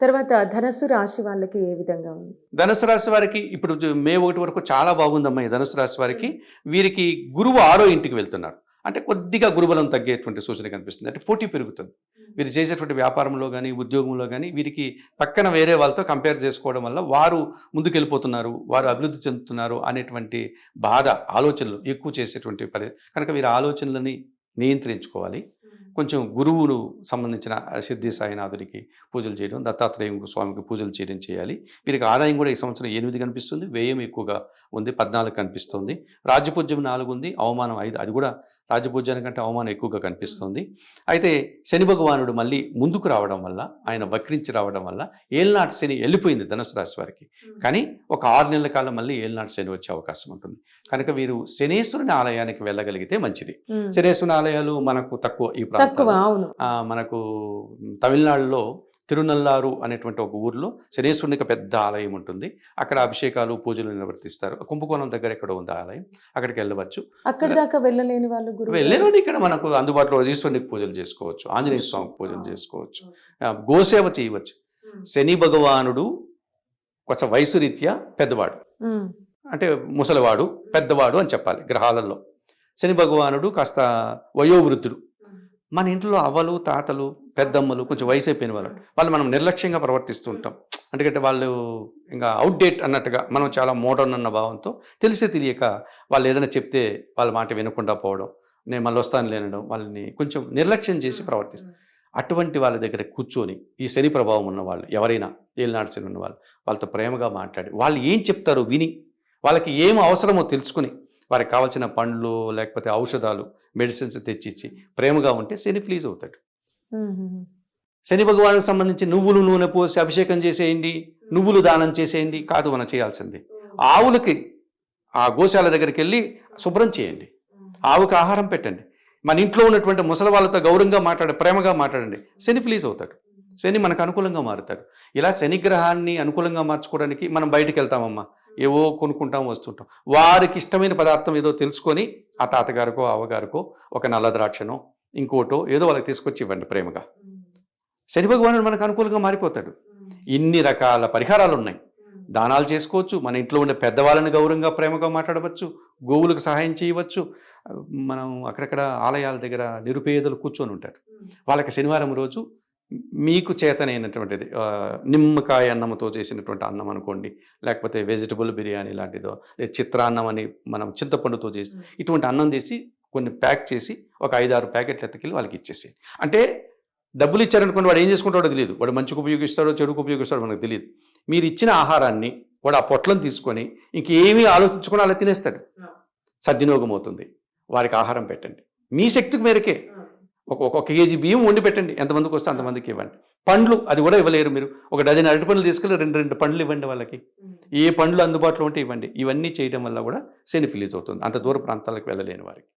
తర్వాత ధనస్సు రాశి వాళ్ళకి ఏ విధంగా ఉంది? ధనుసు రాశి వారికి ఇప్పుడు మే 1 వరకు చాలా బాగుందమ్మా ఈ ధనుసు రాశి వారికి. వీరికి గురువు 6వ ఇంటికి వెళ్తున్నారు. అంటే కొద్దిగా గురుబలం తగ్గేటువంటి సూచన కనిపిస్తుంది. అంటే పోటీ పెరుగుతుంది. వీరు చేసేటువంటి వ్యాపారంలో గానీ, ఉద్యోగంలో గానీ వీరికి పక్కన వేరే వాళ్ళతో కంపేర్ చేసుకోవడం వల్ల వారు ముందుకెళ్ళిపోతున్నారు, వారు అభివృద్ధి చెందుతున్నారు అనేటువంటి బాధ, ఆలోచనలు ఎక్కువ చేసేటువంటి కనుక వీరి ఆలోచనలని నియంత్రించుకోవాలి. కొంచెం గురువును సంబంధించిన సిద్ధి సాయినాథుడికి పూజలు చేయడం, దత్తాత్రేయ స్వామికి పూజలు చేయడం చేయాలి. వీరికి ఆదాయం కూడా ఈ సంవత్సరం 8 కనిపిస్తుంది, వ్యయం ఎక్కువగా ఉంది 14 కనిపిస్తుంది. రాజ్యపూజ్యం 4 ఉంది, అవమానం 5, అది కూడా రాజ్యపూజ్యానికంటే అవమానం ఎక్కువగా కనిపిస్తుంది. అయితే శని భగవానుడు మళ్ళీ ముందుకు రావడం వల్ల, ఆయన వక్రించి రావడం వల్ల ఏళ్ళనాటి శని వెళ్ళిపోయింది ధనుసు రాశి వారికి. కానీ ఒక 6 నెలల కాలం మళ్ళీ ఏళ్ళనాటి శని వచ్చే అవకాశం ఉంటుంది. కనుక వీరు శనేశ్వరుని ఆలయానికి వెళ్ళగలిగితే మంచిది. శనేశ్వరుని ఆలయాలు మనకు తక్కువ ఈ ప్రాంతంలో. మనకు తమిళనాడులో తిరునల్లారు అనేటువంటి ఒక ఊర్లో శనేశ్వరునికి పెద్ద ఆలయం ఉంటుంది. అక్కడ అభిషేకాలు పూజలు నిర్వర్తిస్తారు. కుంభకోణం దగ్గర ఎక్కడ ఉంది ఆలయం, అక్కడికి వెళ్ళవచ్చు. అక్కడ దాకా వెళ్ళలేని వాళ్ళు వెళ్ళలేని ఇక్కడ మనకు అందుబాటులో ఈశ్వరునికి పూజలు చేసుకోవచ్చు, ఆంజనేయ స్వామికి పూజలు చేసుకోవచ్చు, గోసేవ చేయవచ్చు. శని భగవానుడు కొంచెం వయసు రీత్యా పెద్దవాడు, అంటే ముసలివాడు పెద్దవాడు అని చెప్పాలి గ్రహాలలో. శని భగవానుడు కాస్త వయోవృద్ధుడు. మన ఇంట్లో అవ్వలు తాతలు పెద్దమ్మలు కొంచెం వయసు అయిపోయిన వాళ్ళు మనం నిర్లక్ష్యంగా ప్రవర్తిస్తూ ఉంటాం. ఎందుకంటే వాళ్ళు ఇంకా అవుట్డేట్ అన్నట్టుగా, మనం చాలా మోడర్న్ అన్న భావంతో తెలిసి తెలియక వాళ్ళు ఏదైనా చెప్తే వాళ్ళ మాట వినకుండా పోవడం, నేను మళ్ళీ వస్తాను లేనడం, వాళ్ళని కొంచెం నిర్లక్ష్యం చేసి ప్రవర్తిస్తాం. అటువంటి వాళ్ళ దగ్గర కూర్చొని ఈ శని ప్రభావం ఉన్నవాళ్ళు ఎవరైనా, ఏలినాడు శని ఉన్నవాళ్ళు, వాళ్ళతో ప్రేమగా మాట్లాడి వాళ్ళు ఏం చెప్తారో విని, వాళ్ళకి ఏం అవసరమో తెలుసుకుని, వారికి కావాల్సిన పండ్లు లేకపోతే ఔషధాలు మెడిసిన్స్ తెచ్చిచ్చి ప్రేమగా ఉంటే శని ప్లీజ్ అవుతాడు. శని భగవానికి సంబంధించి నువ్వులు నూనె పోసి అభిషేకం చేసేయండి, నువ్వులు దానం చేసేయండి కాదు మనం చేయాల్సింది. ఆవులకి ఆ గోశాల దగ్గరికి వెళ్ళి శుభ్రం చేయండి, ఆవుకి ఆహారం పెట్టండి. మన ఇంట్లో ఉన్నటువంటి ముసలి వాళ్ళతో గౌరవంగా ప్రేమగా మాట్లాడండి. శని ప్లీజ్ అవుతాడు, శని మనకు అనుకూలంగా మారుతాడు. ఇలా శనిగ్రహాన్ని అనుకూలంగా మార్చుకోవడానికి మనం బయటికి వెళ్తామమ్మా, ఏవో కొనుక్కుంటాం వస్తుంటాం. వారికి ఇష్టమైన పదార్థం ఏదో తెలుసుకొని ఆ తాతగారికో అవ్వగారికో ఒక నల్ల ద్రాక్షనో ఇంకోటో ఏదో వాళ్ళకి తీసుకొచ్చి ఇవ్వండి ప్రేమగా. శని భగవానుడు మనకు అనుకూలంగా మారిపోతాడు. ఇన్ని రకాల పరిహారాలు ఉన్నాయి. దానాలు చేసుకోవచ్చు, మన ఇంట్లో ఉండే పెద్దవాళ్ళని గౌరవంగా ప్రేమగా మాట్లాడవచ్చు, గోవులకు సహాయం చేయవచ్చు. మనం అక్కడక్కడ ఆలయాల దగ్గర నిరుపేదలు కూర్చొని ఉంటారు, వాళ్ళకి శనివారం రోజు మీకు చేతనైనటువంటిది నిమ్మకాయ అన్నంతో చేసినటువంటి అన్నం అనుకోండి, లేకపోతే వెజిటబుల్ బిర్యానీ లాంటిదో, లేదా చిత్రాన్నం అని మనం చింతపండుతో చేసి ఇటువంటి అన్నం చేసి కొన్ని ప్యాక్ చేసి ఒక 5-6 ప్యాకెట్లు ఎత్తుకెళ్ళి వాళ్ళకి ఇచ్చేసి, అంటే డబ్బులు ఇచ్చారనుకోండి, వాడు ఏం చేసుకుంటాడో తెలియదు, వాడు మంచికి ఉపయోగిస్తాడో చెడుకు ఉపయోగిస్తాడో మనకు తెలియదు. మీరు ఇచ్చిన ఆహారాన్ని వాడు ఆ పొట్లను తీసుకొని ఇంకేమీ ఆలోచించుకొని అలా తినేస్తాడు, సద్వినియోగం అవుతుంది. వారికి ఆహారం పెట్టండి మీ శక్తికి మేరకే. ఒక కేజీ బియ్యం వండి పెట్టండి, ఎంతమందికి వస్తే అంతమందికి ఇవ్వండి. పండ్లు అది కూడా ఇవ్వలేరు మీరు, ఒక డజన్ అరటి పండ్లు తీసుకెళ్ళి 2 పండ్లు ఇవ్వండి వాళ్ళకి. ఏ పండ్లు అందుబాటులో ఉంటే ఇవ్వండి. ఇవన్నీ చేయడం వల్ల కూడా శని రిలీజ్ అవుతుంది అంత దూర ప్రాంతాలకు వెళ్ళలేని వారికి.